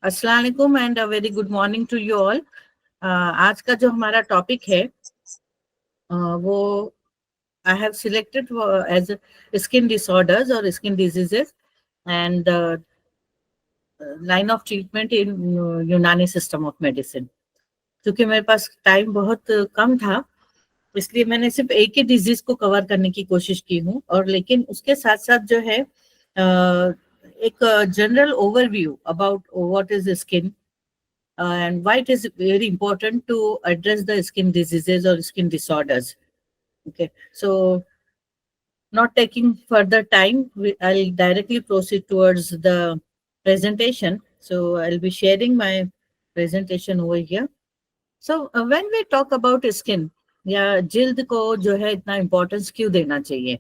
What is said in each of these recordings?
अस्सलाम वालेकुम and a very good morning to you all. आज का जो हमारा टॉपिक है वो I have selected as skin disorders और skin diseases and line of treatment in Unani system of medicine. क्योंकि मेरे पास टाइम बहुत कम था, इसलिए मैंने सिर्फ एक ही डिजीज को कवर करने की कोशिश की हूँ, और लेकिन उसके साथ साथ जो है एक general overview about what is skin and why it is very important to address the skin diseases or skin disorders. Okay, so not taking further time, I'll directly proceed towards the presentation. So I'll be sharing my presentation over here. So when we talk about skin, या जिल्द को जो है इतना importance क्यों देना चाहिए,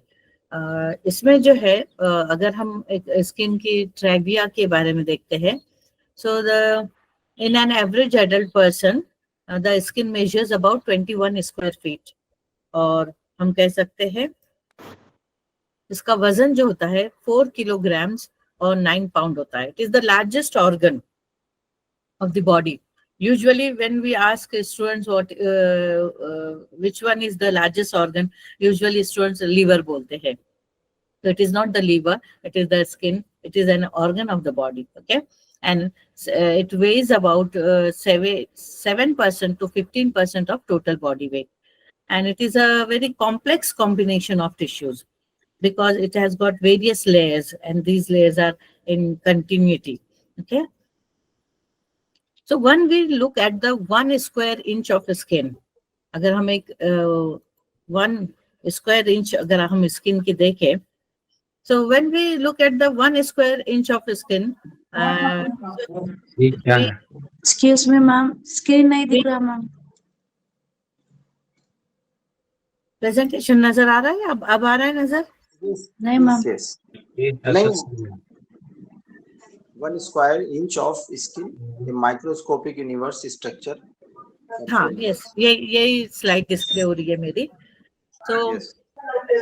इसमें जो है अगर हम एक स्किन की ट्राइविया के बारे में देखते हैं, so in an average adult person, the skin measures about 21 square feet, और हम कह सकते हैं इसका वजन जो होता है 4 kilograms और 9 pound होता है. It is the largest organ of the body. Usually when we ask students which one is the largest organ, usually students liver bolte हैं. So it is not the liver, it is the skin. It is an organ of the body. Okay, and it weighs about 7% to 15% of total body weight, and it is a very complex combination of tissues because it has got various layers, and these layers are in continuity. Okay, so when we look at the 1 square inch of skin, अगर हम एक 1 square inch अगर हम skin की देखें, so when we look at the 1 square inch of skin, excuse me ma'am, screen नहीं दिख रहा ma'am. प्रेजेंटेशन नजर आ रहा है? अब आ रहा है नजर? नहीं ma'am. Yes. 1 square inch of skin, a microscopic universe structure. हाँ, yes, यही स्लाइड डिस्प्ले हो रही है मेरी. So Yes.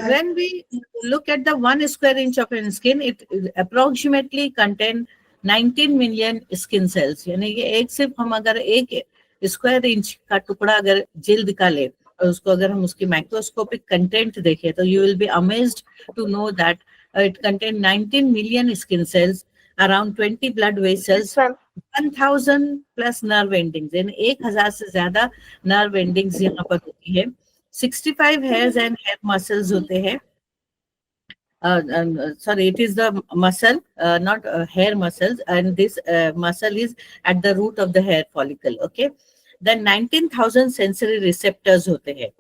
when we look at the 1 square inch of skin, it approximately contain 19 million skin cells. यानी ये एक सिर्फ हम अगर एक स्क्वायर इंच का टुकड़ा अगर जिल्द का ले और उसको अगर हम उसकी माइक्रोस्कोपिक कंटेंट देखें, तो you will be amazed to know that it contain 19 million skin cells, around 20 blood vessels, 1000 plus nerve endings. यानी 1000 से ज्यादा nerve endings यहाँ पर होती है. 65 hairs and hair muscles होते हैं. Sorry, it is the muscle, not hair muscles, and this muscle is at the root of the hair follicle. Okay, then 19,000 sensory receptors होते हैं.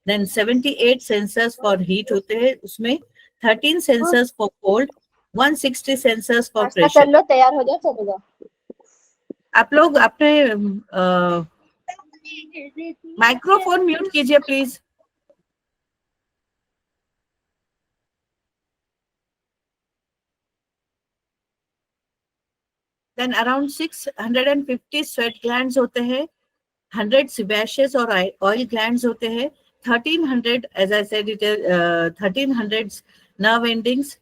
Then 78 sensors for heat होते हैं, उसमें 13 sensors for cold, 160 sensors for pressure. चलो तैयार हो जाओ, चले जाओ. आप लोग अपने माइक्रोफोन म्यूट कीजिए please. Then around 650 sweat glands होते हैं, 100 sebaceous और oil glands होते हैं, 1300, as I said, it is 1300 nerve endings,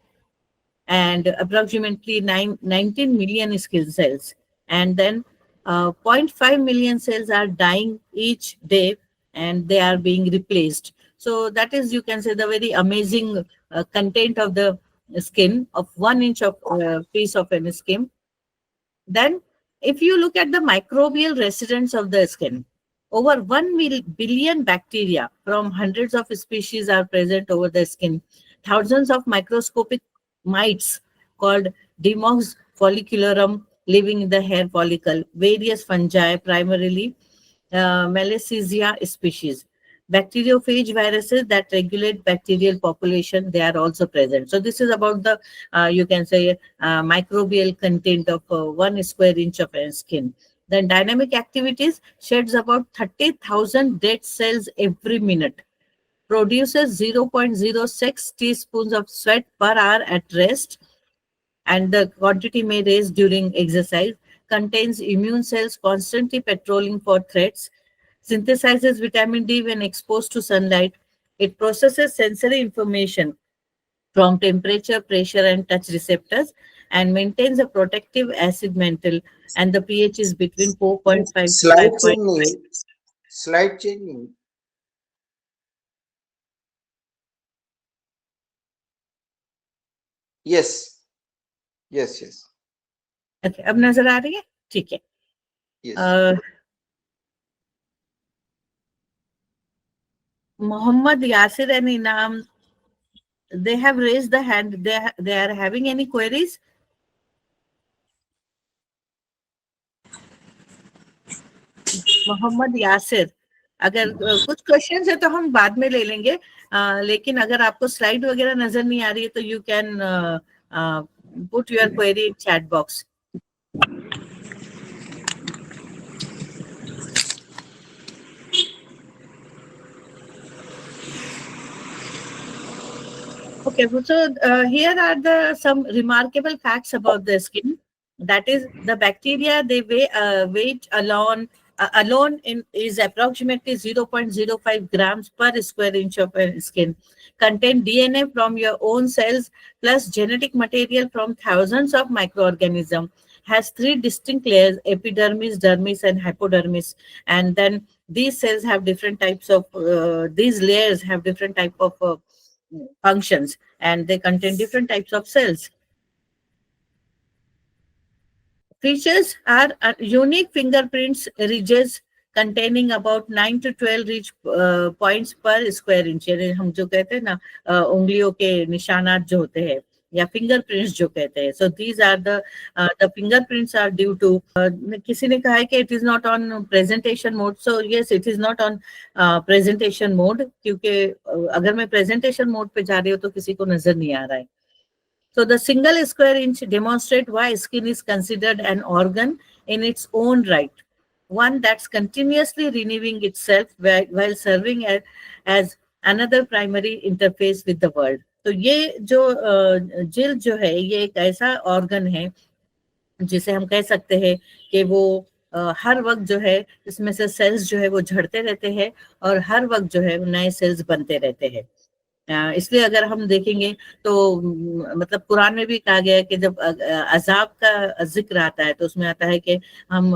and approximately 19 million skin cells. And then 0.5 million cells are dying each day, and they are being replaced. So that is, you can say, the very amazing content of the skin of 1 inch of piece of an skin. Then if you look at the microbial residents of the skin, over 1 billion bacteria from hundreds of species are present over the skin. Thousands of microscopic mites called Demox follicularum living in the hair follicle, various fungi, primarily Malassezia species. Bacteriophage viruses that regulate bacterial population, they are also present. So this is about the, you can say, microbial content of 1 square inch of skin. Then dynamic activities sheds about 30,000 dead cells every minute, produces 0.06 teaspoons of sweat per hour at rest, and the quantity may raise during exercise, contains immune cells constantly patrolling for threats, synthesizes vitamin D when exposed to sunlight. It processes sensory information from temperature, pressure, and touch receptors, and maintains a protective acid mantle and the pH is between 4.5 to Slide 5. changing. Slide changing. Yes. Yes. Yes. Okay, अब नजर आ रही है? ठीक है. Yes. Mohammad Yasir and Inam, they have raised the hand. They are having any queries? Mohammad Yasir, अगर कुछ questions है तो हम बाद में ले लेंगे, लेकिन अगर आपको स्लाइड वगैरह नजर नहीं आ रही है तो you can put your query in chat box. Okay, so here are the some remarkable facts about the skin. That is, the bacteria they weight alone is approximately 0.05 grams per square inch of skin. Contain DNA from your own cells plus genetic material from thousands of microorganisms. Has three distinct layers: epidermis, dermis, and hypodermis. And then these cells have different types of these layers have different type of functions, and they contain different types of cells. Features are unique fingerprints ridges containing about 9 to 12 ridge points per square inch. यानी हम जो कहते हैं ना उंगलियों के निशानात जो होते हैं या fingerprints जो कहते हैं. So these are the fingerprints are due to किसी ने कहा है कि it is not on presentation mode. So yes, it is not on presentation mode, क्योंकि अगर मैं presentation mode पे जा रही हूँ तो किसी को नजर नहीं आ रहा है. So the single square inch demonstrate why skin is considered an organ in its own right, one that's continuously renewing itself while serving as another primary interface with the world. तो ये जो जिल्द जो है ये एक ऐसा ऑर्गन है जिसे हम कह सकते हैं कि वो हर वक्त जो है इसमें से सेल्स जो है वो झड़ते रहते हैं और हर वक्त जो है नए सेल्स बनते रहते हैं. इसलिए अगर हम देखेंगे तो मतलब कुरान में भी कहा गया है कि जब अजाब का जिक्र आता है तो उसमें आता है कि हम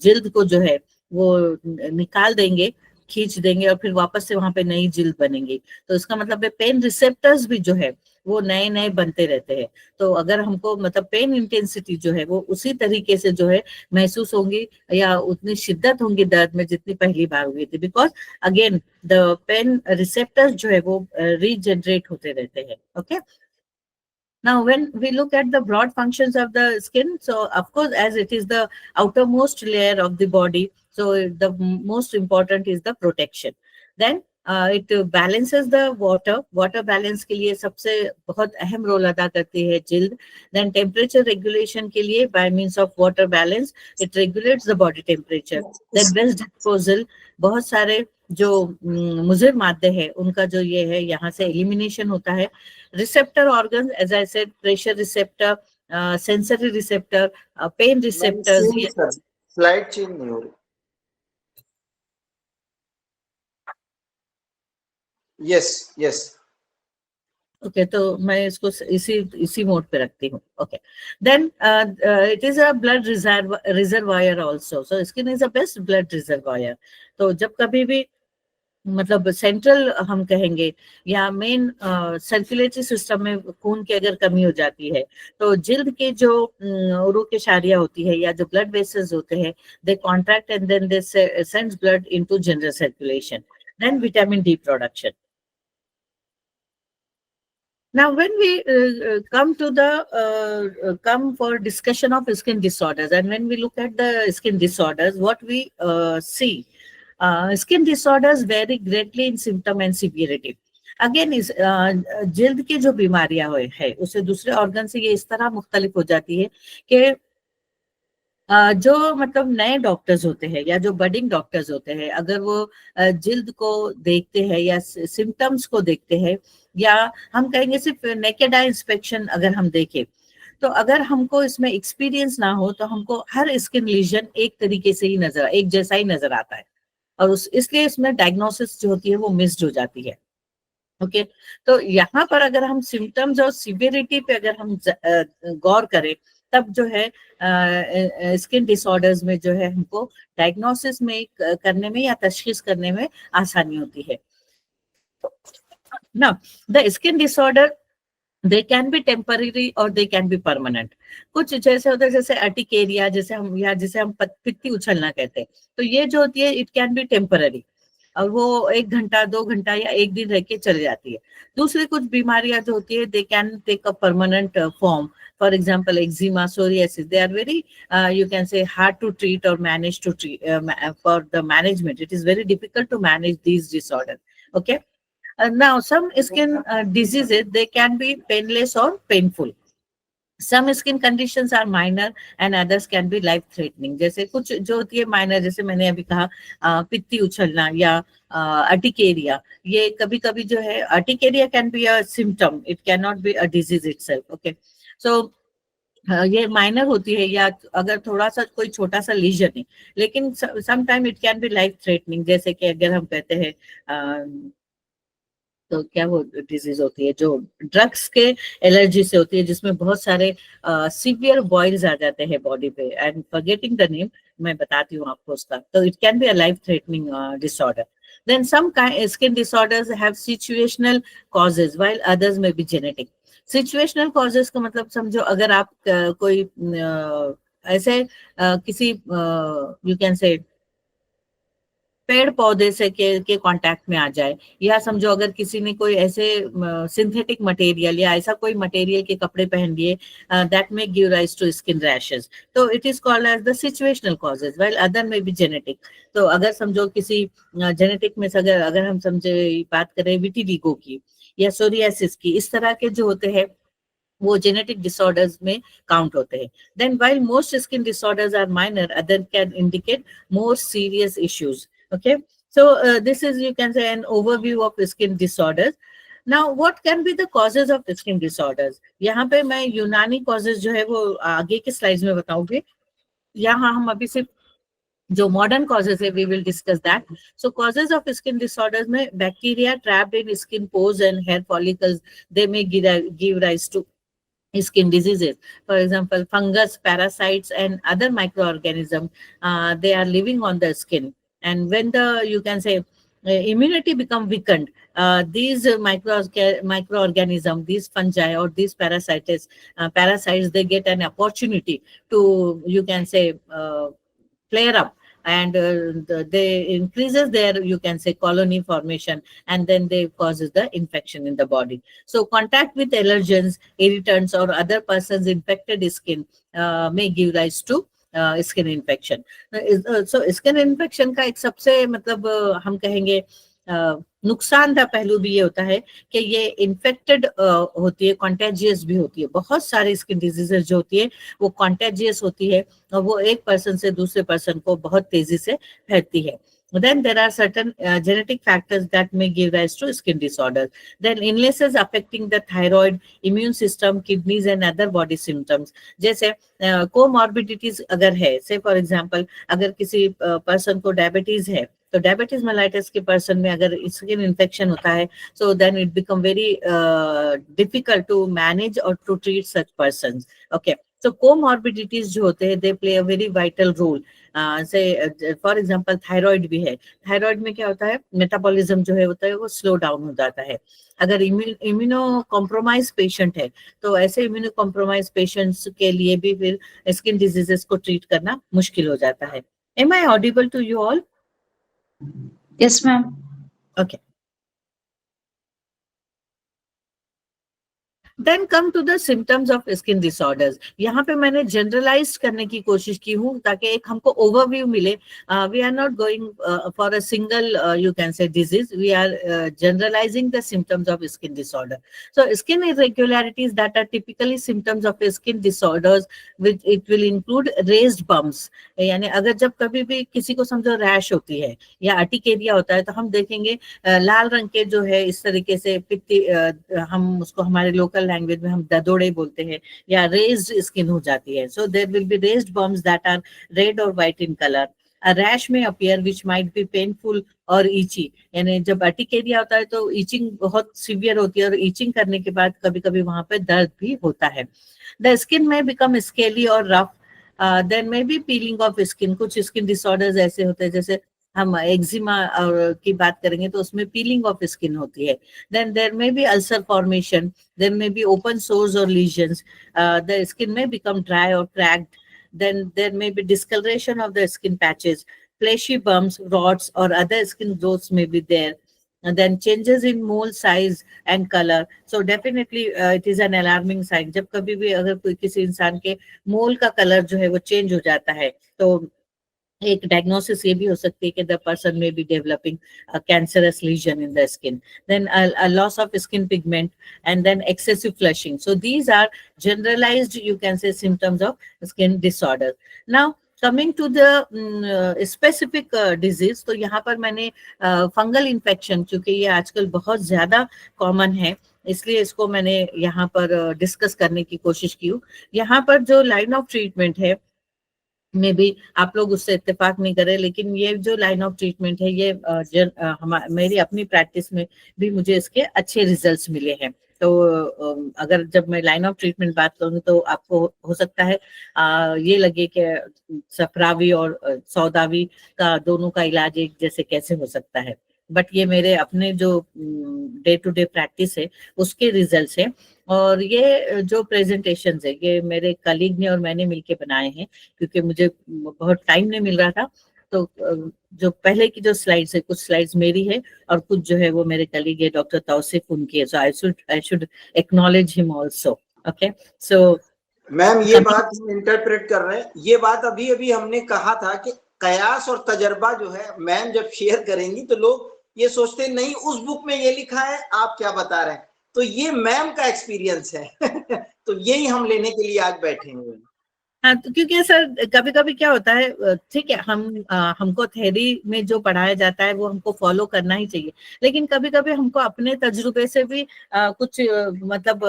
जिल्द को जो है वो निकाल देंगे, खींच देंगे और फिर वापस से वहां पे नई जिल्द बनेंगी. तो इसका मतलब है पेन रिसेप्टर्स भी जो है वो नए नए बनते रहते हैं. तो अगर हमको मतलब पेन इंटेंसिटी जो है वो उसी तरीके से जो है महसूस होंगी या उतनी शिद्दत होंगी दर्द में जितनी पहली बार हुई थी, because again the pen receptors जो है वो रीजनरेट होते रहते हैं. Okay. Now, when we look at the broad functions of the skin, so of course, as it is the outermost layer of the body, so the most important is the protection. Then it balances the water. Water balance के लिए सबसे बहुत अहम role अदा करती है जिल्द. Then temperature regulation के लिए by means of water balance, it regulates the body temperature. Then best disposal, बहुत सारे जो मुजिर मादे हैं उनका जो ये है यहाँ से एलिमिनेशन होता है. Receptor organs, as I said, pressure receptor, sensory receptor, pain receptors. Slide change नहीं हो रही. Yes, yes. Okay, तो मैं इसको इसी मोड पे रखती हूँ. Okay, then it is a blood reservoir also. So skin is a best blood reservoir. तो जब कभी भी मतलब सेंट्रल हम कहेंगे या मेन सर्कुलेटरी सिस्टम में खून की अगर कमी हो जाती है तो जिल्द के जो उरुक शारिया होती है या जो ब्लड वेसल्स होते हैं they contract and then they sends blood into general circulation. Then vitamin D production. Now, when we come for discussion of skin disorders, and when we look at the skin disorders, what we see, skin disorders vary greatly in symptom and severity. Again, इस जिल्द की जो बीमारियां है उसे दूसरे organ से ये इस तरह मुख्तलिफ हो जाती है कि जो मतलब नए डॉक्टर्स होते हैं या जो बडिंग डॉक्टर्स होते हैं अगर वो जिल्द को देखते हैं या सिम्टम्स को देखते हैं या हम कहेंगे सिर्फ नेकेड आई इंस्पेक्शन अगर हम देखें तो अगर हमको इसमें एक्सपीरियंस ना हो तो हमको हर स्किन लीजन एक तरीके से ही एक जैसा ही नजर आता है और इसलिए इसमें डायग्नोसिस जो होती है वो मिस्ड हो जाती है. ओके तो यहाँ पर अगर हम सिम्टम्स और सिवियरिटी पे अगर हम गौर करें तब जो है स्किन डिसऑर्डर्स में जो है हमको डायग्नोसिस में करने में या तशखीस करने में आसानी होती है। Now, the skin disorder, they can be temporary or they can be permanent. कुछ जैसे होता है जैसे अर्टिकेरिया, जिसे हम पित्ती उछलना कहते हैं, तो ये जो होती है इट कैन बी टेम्पररी, और वो 1 घंटा 2 घंटा या 1 दिन रह के चली जाती है। दूसरी कुछ बीमारियां जो होती है they can take a permanent form, for example eczema, psoriasis, they are very you can say hard to treat or manage to treat, for the management it is very difficult to manage these disorders. Okay. Now, some skin diseases, they can be painless or painful. Some skin conditions are minor and others can be life threatening. जैसे कुछ जो होती है minor, जैसे मैंने अभी कहा पित्ती उछलना या अर्टिकेरिया, ये कभी कभी जो है urticaria can be a symptom, it can not be a disease itself. Okay, so ये माइनर होती है या अगर थोड़ा सा कोई छोटा सा लीजन है, लेकिन some time it can be life threatening. जैसे कि अगर हम कहते हैं तो क्या वो डिजीज होती है जो ड्रग्स के एलर्जी से होती है, जिसमें बहुत सारे सीवियर बॉइल्स आ जाते हैं बॉडी पे, एंड फॉरगेटिंग द नेम, मैं बताती हूँ आपको उसका. तो it can be a life threatening disorder. Then some skin disorders have situational causes while others may be genetic. Situational causes का मतलब समझो, अगर आप कोई ऐसे किसी you can say पेड़ पौधे से के कांटेक्ट में आ जाए, या समझो अगर किसी ने कोई ऐसे सिंथेटिक मटेरियल या ऐसा कोई मटेरियल के कपड़े पहन लिए, that may give rise to skin rashes, तो it is called as the situational causes while other may be genetic. तो अगर समझो किसी जेनेटिक में से अगर हम समझे बात करें विटिलिगो की या सोरियासिस की, इस तरह के जो होते हैं वो जेनेटिक डिसऑर्डर्स में काउंट होते हैं. Then while most skin disorders are minor, other can indicate more serious issues. Okay, so this is, you can say, an overview of skin disorders. Now, what can be the causes of skin disorders? यहाँ पे मैं यूनानी causes जो है वो आगे के slides में बताऊंगी. यहाँ हम अभी सिर्फ जो मॉडर्न causes है we will discuss that. So causes of skin disorders में bacteria trapped in skin pores and hair follicles, they may give rise to skin diseases. For example, fungus, parasites, and other microorganisms, they are living on the skin. And when you can say immunity become weakened, these microorganisms, these fungi or these parasites, they get an opportunity to, you can say, flare up, and they increases their, you can say, colony formation, and then they causes the infection in the body. So contact with allergens, irritants, or other person's infected skin may give rise to skin infection. So skin infection का एक सबसे मतलब हम कहेंगे नुकसानदायक पहलू भी ये होता है कि ये इन्फेक्टेड होती है, कॉन्टेजियस भी होती है. बहुत सारी स्किन डिजीजेस जो होती है वो कॉन्टेजियस होती है और वो एक पर्सन से दूसरे पर्सन को बहुत तेजी से फैलती है. Then there are certain genetic factors that may give rise to skin disorders. Then illnesses affecting the thyroid, immune system, kidneys, and other body symptoms. जैसे comorbidities अगर है, say for example, अगर किसी person को diabetes है, तो diabetes mellitus के person में अगर स्किन इन्फेक्शन होता है, so then it become very difficult to manage और to treat such persons. Okay, so comorbidities जो होते हैं they play a very vital role. से फॉर एग्जांपल थायराइड भी है. थायराइड में क्या होता है, मेटाबॉलिज्म जो है होता है वो स्लो डाउन हो जाता है. अगर इम्यूनो कॉम्प्रोमाइज पेशेंट है तो ऐसे इम्यूनो कॉम्प्रोमाइज पेशेंट्स के लिए भी फिर स्किन डिजीजेस को ट्रीट करना मुश्किल हो जाता है. Am I audible to you all? Yes, ma'am. Okay. Then come to the symptoms of skin disorders. यहाँ पे मैंने generalized करने की कोशिश की हूँ ताकि एक हमको overview मिले. We are not going for a single, you can say, disease. We are generalizing the symptoms of skin disorder. So skin irregularities that are typically symptoms of skin disorders, which it will include raised bumps. यानी अगर जब कभी भी किसी को समझो rash होती है या अर्टिकेरिया होता है तो हम देखेंगे लाल रंग के जो है इस तरीके से पित्ती, हम उसको हमारे लोकल लैंग्वेज में हम ददोड़े बोलते हैं, या रेज्ड स्किन हो जाती है. So there will be raised bumps that are red और white in colour. A rash may appear which might be painful or itchy. यानी जब अर्टिकेरिया होता है तो ईचिंग बहुत सीवियर होती है और ईचिंग करने के बाद कभी कभी वहां पे दर्द भी होता है. द स्किन में बिकम स्केली और rough, then may be peeling off skin. कुछ स्किन डिसऑर्डर्स ऐसे होते हैं, जैसे हम एक्जिमा और की बात करेंगे तो उसमें पीलिंग ऑफ स्किन होती है। Then there may be ulcer formation, there may be open sores और लीजन्स, द स्किन में बिकम ड्राई और cracked, then there may be discoloration of the skin patches, fleshy bumps, rods or other skin growths may be there, and then changes in mole size and color. So definitely it is an alarming sign. जब कभी भी अगर कोई किसी इंसान के मोल का colour जो है वो चेंज हो जाता है, तो एक डायग्नोसिस ये भी हो सकती है कि द पर्सन में be developing cancerous lesion in the skin, then loss of skin pigment, and then excessive flushing. So these are generalized, you can say, symptoms of skin disorder. Now coming to the specific disease, तो यहाँ पर मैंने fungal infection, क्योंकि ये आजकल बहुत ज्यादा common है, इसलिए इसको मैंने यहाँ पर डिस्कस करने की कोशिश की हूँ. यहाँ पर जो लाइन ऑफ ट्रीटमेंट है, में भी आप लोग उससे इत्तेफाक नहीं करे, लेकिन ये जो लाइन ऑफ ट्रीटमेंट है ये मेरी अपनी प्रैक्टिस में भी मुझे इसके अच्छे रिजल्ट्स मिले हैं. तो अगर जब मैं लाइन ऑफ ट्रीटमेंट बात करूँ तो आपको हो सकता है ये लगे कि सफरावी और सौदावी का दोनों का इलाज एक जैसे कैसे हो सकता है, बट ये मेरे अपने जो डे टू डे प्रैक्टिस है उसके रिजल्ट्स है. और ये जो प्रेजेंटेशन है ये मेरे कलीग ने और मैंने मिलके बनाए हैं, क्योंकि मुझे बहुत टाइम नहीं मिल रहा था. तो जो पहले की जो स्लाइड्स है, कुछ स्लाइड्स मेरी है और कुछ जो है वो मेरे कलीग है डॉक्टर तौसीफ, उनकी है. So I should acknowledge him also. Okay, so ma'am ये बात हम इंटरप्रेट कर रहे हैं, ये बात अभी अभी हमने कहा था कि कयास और तजर्बा जो है मैम जब शेयर करेंगी तो लोग ये सोचते नहीं उस बुक में ये लिखा है, आप क्या बता रहे हैं. तो ये मैम का एक्सपीरियंस है तो यही हम लेने के लिए आज बैठे हुए हैं. हाँ, तो क्योंकि सर कभी कभी क्या होता है, ठीक है, हमको थ्योरी में जो पढ़ाया जाता है वो हमको फॉलो करना ही चाहिए, लेकिन कभी कभी हमको अपने तजुर्बे से भी कुछ मतलब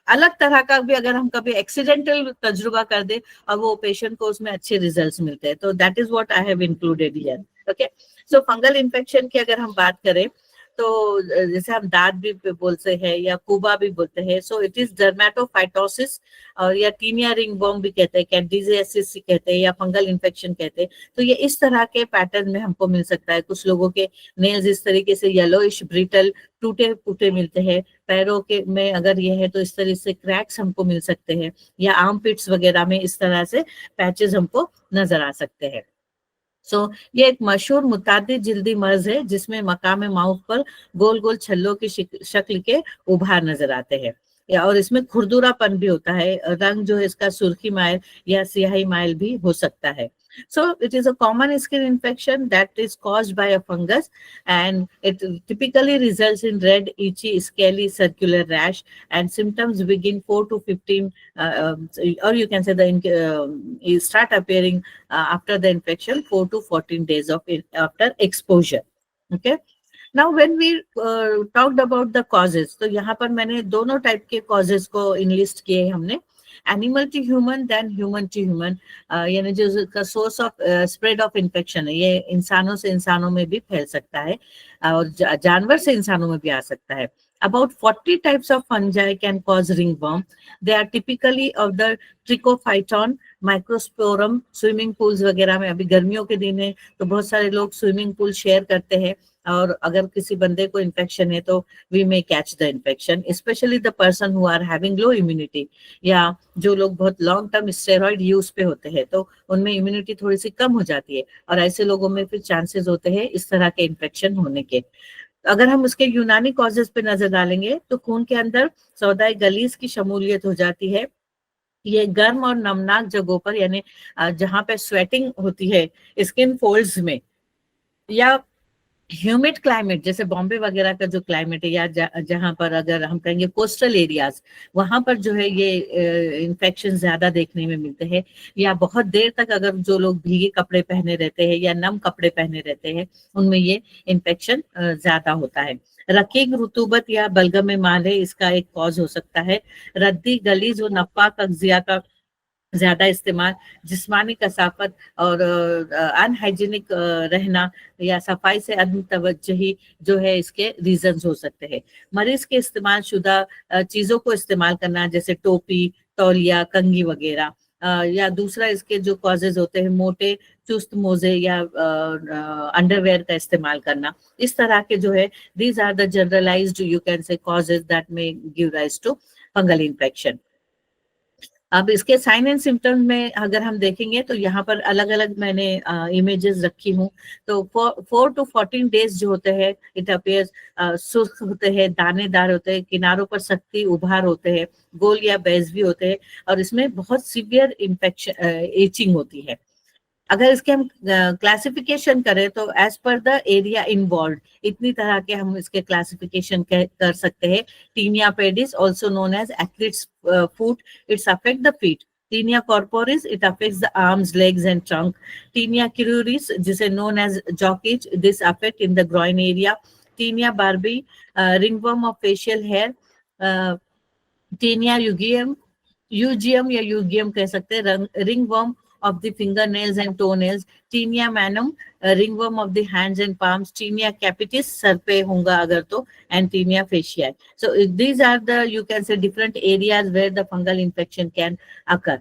अलग तरह का भी अगर हम कभी एक्सीडेंटल तजुर्बा कर दे और वो पेशेंट को उसमें अच्छे रिजल्ट्स मिलते हैं, तो that is what I have included here. Okay, so fungal infection की अगर हम बात करें तो जैसे हम दाद भी बोलते हैं या कुबा भी बोलते हैं, सो इट इज डर्मेटोफाइटोसिस, और या टीनिया रिंगवर्म भी कहते हैं, कैंडिजियासिस कहते हैं, या फंगल इन्फेक्शन कहते हैं. तो ये इस तरह के पैटर्न में हमको मिल सकता है. कुछ लोगों के नेल्स इस तरीके से येलोइश ब्रिटल टूटे फूटे मिलते हैं. पैरों के में अगर ये है तो इस तरह से क्रैक्स हमको मिल सकते हैं, या आर्म पिट्स वगैरह में इस तरह से पैचेस हमको नजर आ सकते हैं. ये एक मशहूर मुतादिद जिल्दी मर्ज है जिसमें मकाम माउथ पर गोल गोल छल्लों की शक्ल के उभार नजर आते हैं, और इसमें खुरदुरापन भी होता है. रंग जो है इसका सुर्खी माइल या सियाही माइल भी हो सकता है. So it is a common skin infection that is caused by a fungus, and it typically results in red, itchy, scaly, circular rash, and symptoms begin 4 to 15, or you can say you start appearing after the infection 4 to 14 days after exposure. Okay. Now when we talked about the causes, तो यहाँ पर मैंने दोनों type के causes को enlist किए हमने. Animal to human, then human to human, यानी जो इसका source of spread of infection है ये इंसानों से इंसानों में भी फैल सकता है और जानवर से इंसानों में भी आ सकता है. About 40 types of fungi can cause ringworm. They are typically of the Trichophyton, Microsporum. Swimming pools वगैरह में, अभी गर्मियों के दिन है तो बहुत सारे लोग स्विमिंग पूल शेयर करते हैं, और अगर किसी बंदे को इन्फेक्शन है तो we may catch the infection, specially the person who are having low immunity, या जो लोग बहुत लॉन्ग टर्म स्टेरॉइड यूज पे होते हैं तो उनमें इम्यूनिटी थोड़ी सी कम हो जाती है, और ऐसे लोगों में फिर चांसेस होते हैं इस तरह के इन्फेक्शन होने के. अगर हम उसके यूनानी कॉजेस पे नजर डालेंगे तो खून के अंदर सौदाई गलीज की शमूलियत हो जाती है. ये गर्म और नमनाक जगहों पर, यानी जहां पे स्वेटिंग होती है स्किन फोल्ड्स में, या ह्यूमिड क्लाइमेट जैसे बॉम्बे वगैरह का जो क्लाइमेट है, या जहां पर अगर हम कहेंगे कोस्टल एरियाज, वहां पर जो है ये इन्फेक्शन ज्यादा देखने में मिलते हैं. या बहुत देर तक अगर जो लोग भीगे कपड़े पहने रहते हैं या नम कपड़े पहने रहते हैं, उनमें ये इन्फेक्शन ज्यादा होता है. रकीक रुतूबत या बलगम में माल है, इसका एक कॉज हो सकता है. रद्दी गलीज व नफाक अगजिया का ज्यादा इस्तेमाल, जिस्मानी कसाफत और अनहाइजीनिक रहना, या सफाई से अदम तवज्जुही जो है इसके रीजंस हो सकते हैं. मरीज के इस्तेमाल शुदा चीजों को इस्तेमाल करना, जैसे टोपी, तौलिया, कंघी वगैरह, या दूसरा इसके जो कॉजेज होते हैं मोटे चुस्त मोजे या अंडरवेयर का इस्तेमाल करना, इस तरह के जो है these are the generalized you can say causes that may give rise to fungal infection. अब इसके साइन एंड सिम्टम्स में अगर हम देखेंगे तो यहाँ पर अलग अलग मैंने इमेजेस रखी हूँ। तो 4 to 14 डेज जो होते हैं इट अपियर्स सुर्ख होते हैं, दानेदार होते हैं, किनारों पर सख्ती उभार होते हैं, गोल या बेज भी होते हैं, और इसमें बहुत सीवियर इन्फेक्शन एचिंग होती है। अगर इसके हम क्लासिफिकेशन करें तो as per the area involve इतनी तरह के हम इसके क्लासिफिकेशन कर सकते हैं। Tinea pedis also known as athlete's foot, it's affect the feet. Tinea corporis it affects the arms, legs and trunk. Tinea cruris जिसे known as jock itch, this affect in the groin area. Tinea barbae ringworm of facial hair. Tinea यूजियम या unguium कह सकते हैं, ringworm of the fingernails and toenails. Tinea manum, ringworm of the hands and palms. Tinea capitis, sir पे होगा अगर तो, and Tinea fasciae. So these are the, you can say, different areas where the fungal infection can occur.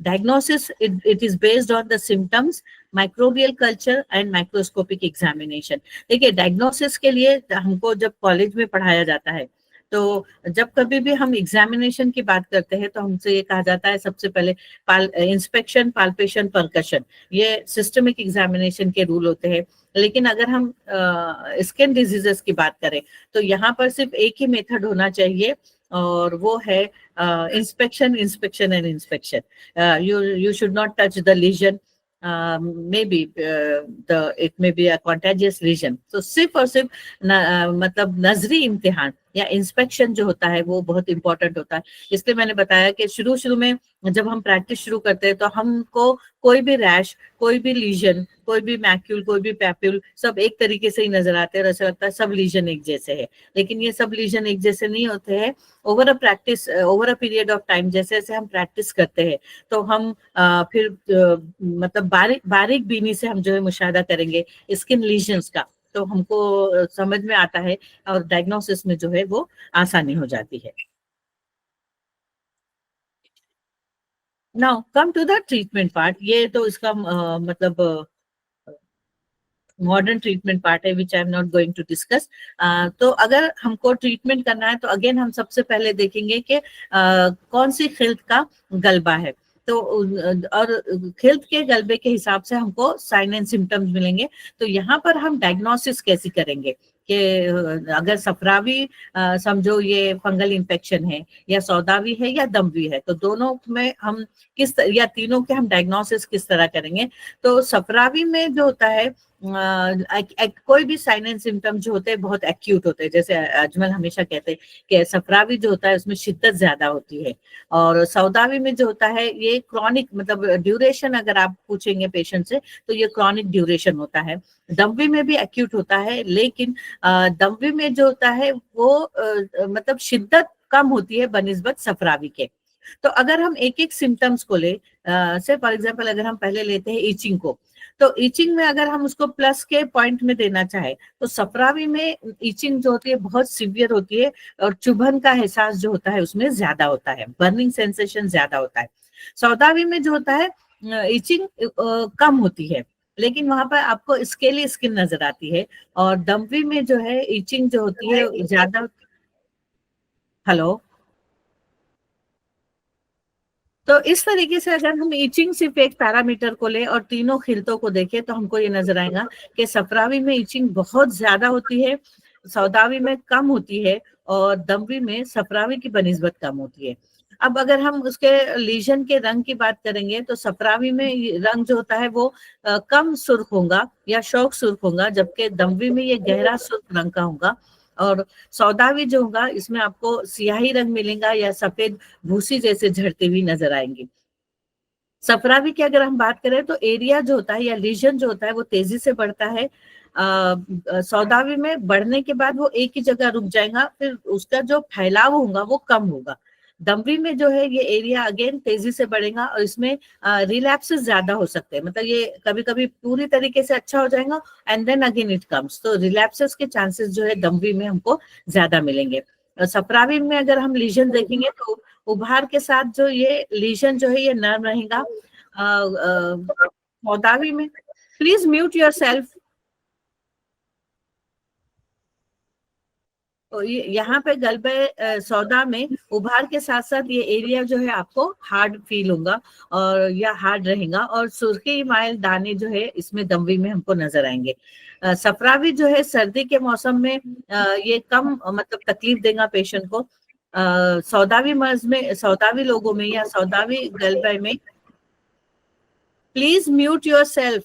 Diagnosis, it is based on the symptoms, microbial culture and microscopic examination. देखिए diagnosis के लिए हमको जब college में पढ़ाया जाता है तो जब कभी भी हम एग्जामिनेशन की बात करते हैं तो हमसे ये कहा जाता है सबसे पहले इंस्पेक्शन, पाल्पेशन, परकशन, ये सिस्टमिक एग्जामिनेशन के रूल होते हैं। लेकिन अगर हम स्किन डिजीजेस की बात करें तो यहाँ पर सिर्फ एक ही मेथड होना चाहिए और वो है inspection and inspection. You should not touch the lesion, maybe it may be a contagious lesion. तो सिर्फ और सिर्फ मतलब नजरी इम्तिहान या इंस्पेक्शन जो होता है वो बहुत इंपॉर्टेंट होता है। इसलिए मैंने बताया कि शुरू में जब हम प्रैक्टिस शुरू करते हैं तो हमको कोई भी रैश, कोई भी लीजन, कोई भी मैक्यूल, कोई भी पैप्यूल सब एक तरीके से ही नजर आते हैं और ऐसा लगता है सब लीजन एक जैसे है, लेकिन ये सब लीजन एक जैसे नहीं होते हैं। Over a period of time जैसे जैसे हम प्रैक्टिस करते हैं तो हम फिर मतलब बारीक बीनी से हम जो है मुशाहिदा करेंगे स्किन लीजन्स का, तो हमको समझ में आता है और डायग्नोसिस में जो है वो आसानी हो जाती है। Now come to the treatment part. ये तो इसका मतलब मॉडर्न ट्रीटमेंट पार्ट है which I am not going to discuss. तो अगर हमको ट्रीटमेंट करना है तो अगेन हम सबसे पहले देखेंगे कि कौन सी खिल्त का गलबा है। तो और खिल्त के गलबे के हिसाब से हमको साइन एंड सिम्टम्स मिलेंगे। तो यहाँ पर हम डायग्नोसिस कैसे करेंगे कि अगर सफरावी समझो ये फंगल इन्फेक्शन है या सौदावी है या दमवी है, तो दोनों में हम या तीनों के हम डायग्नोसिस किस तरह करेंगे। तो सफरावी में जो होता है कोई भी साइन एंड सिम्टम जो होते हैं बहुत एक्यूट होते हैं, जैसे अजमल हमेशा कहते हैं कि सफरावी जो होता है उसमें शिद्दत ज्यादा होती है, और सौदावी में जो होता है ये क्रॉनिक मतलब ड्यूरेशन, अगर आप पूछेंगे पेशेंट से तो ये क्रॉनिक ड्यूरेशन होता है। दमवी में भी एक्यूट होता है, लेकिन दमवी में जो होता है वो मतलब शिद्दत कम होती है बनिस्बत सफरावी के। तो अगर हम एक एक सिम्टम्स को ले से फॉर एग्जांपल अगर हम पहले लेते हैं ईचिंग को, तो ईचिंग में अगर हम उसको प्लस के पॉइंट में देना चाहे तो सफरावी में ईचिंग जो होती है बहुत सीवियर होती है और चुभन का एहसास जो होता है उसमें ज्यादा होता है, बर्निंग सेंसेशन ज्यादा होता है। सौदावी में जो होता है ईचिंग कम होती है लेकिन वहां पर आपको स्केली स्किन नजर आती है, और दमवी में जो है ईचिंग जो होती है ज्यादा। हेलो। तो इस तरीके से अगर हम ईचिंग सिर्फ एक पैरामीटर को ले और तीनों खिल्तों को देखें तो हमको ये नजर आएगा कि सफरावी में ईचिंग बहुत ज्यादा होती है, सौदावी में कम होती है और दमवी में सफरावी की बनिस्बत कम होती है। अब अगर हम उसके लीजन के रंग की बात करेंगे तो सफरावी में रंग जो होता है वो कम सुर्ख होगा या शौक सुर्ख होगा, जबकि दमवी में ये गहरा सुर्ख रंग का होगा, और सौदावी जो होगा इसमें आपको सियाही रंग मिलेगा या सफेद भूसी जैसे झड़ती हुई नजर आएंगी। सफरावी की अगर हम बात करें तो एरिया जो होता है या लीजन जो होता है वो तेजी से बढ़ता है। सौदावी में बढ़ने के बाद वो एक ही जगह रुक जाएगा, फिर उसका जो फैलाव होगा वो कम होगा। दमवी में जो है ये एरिया अगेन तेजी से बढ़ेगा और इसमें रिलैप्सेस ज्यादा हो सकते हैं, मतलब ये कभी कभी पूरी तरीके से अच्छा हो जाएगा and then again it comes, तो रिलैप्सेस के चांसेस जो है दमवी में हमको ज्यादा मिलेंगे। सफरावी में अगर हम लीजन देखेंगे तो उभार के साथ जो ये लीजन जो है ये नर्म रहेगा। सौदावी में प्लीज म्यूट योर सेल्फ। यहाँ पे गलबे सौदा में उभार के साथ साथ ये एरिया जो है आपको हार्ड फील होगा और या हार्ड रहेगा, और सुर्खी माइल दाने जो है इसमें दमवी में हमको नजर आएंगे। सफरावी जो है सर्दी के मौसम में ये कम मतलब तकलीफ देगा पेशेंट को। सौदावी मर्ज में, सौदावी लोगों में या सौदावी गलबे में प्लीज म्यूट योर सेल्फ।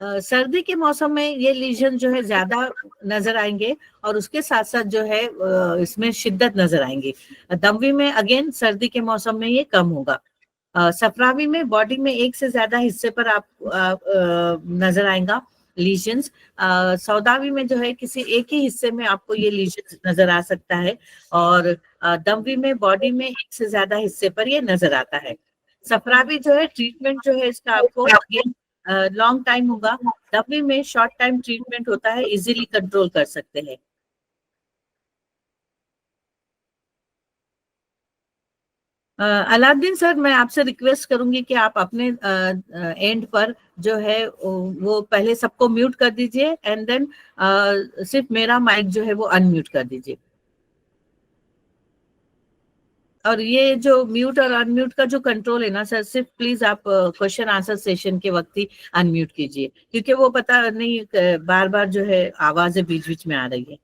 सर्दी के मौसम में ये लीजन जो है ज्यादा नजर आएंगे और उसके साथ साथ जो है इसमें शिद्दत नजर आएंगी। दमवी में अगेन सर्दी के मौसम में ये कम होगा। सफरावी में बॉडी में एक से ज्यादा हिस्से पर आप नजर आएगा लीजन्स। सौदावी में जो है किसी एक ही हिस्से में आपको ये लीजन नजर आ सकता है, और दमवी में बॉडी में एक से ज्यादा हिस्से पर ये नजर आता है। सफरावी जो है ट्रीटमेंट जो है इसका आपको अगेन लॉन्ग टाइम होगा। दमवी में शॉर्ट टाइम ट्रीटमेंट होता है, इजीली कंट्रोल कर सकते हैं। अलाउद्दीन सर, मैं आपसे रिक्वेस्ट करूंगी कि आप अपने एंड पर जो है वो पहले सबको म्यूट कर दीजिए एंड देन सिर्फ मेरा माइक जो है वो अनम्यूट कर दीजिए। और ये जो म्यूट और अनम्यूट का जो कंट्रोल है ना सर, सिर्फ प्लीज आप क्वेश्चन आंसर सेशन के वक्त ही अनम्यूट कीजिए, क्योंकि वो पता नहीं बार बार जो है आवाजें बीच बीच में आ रही है।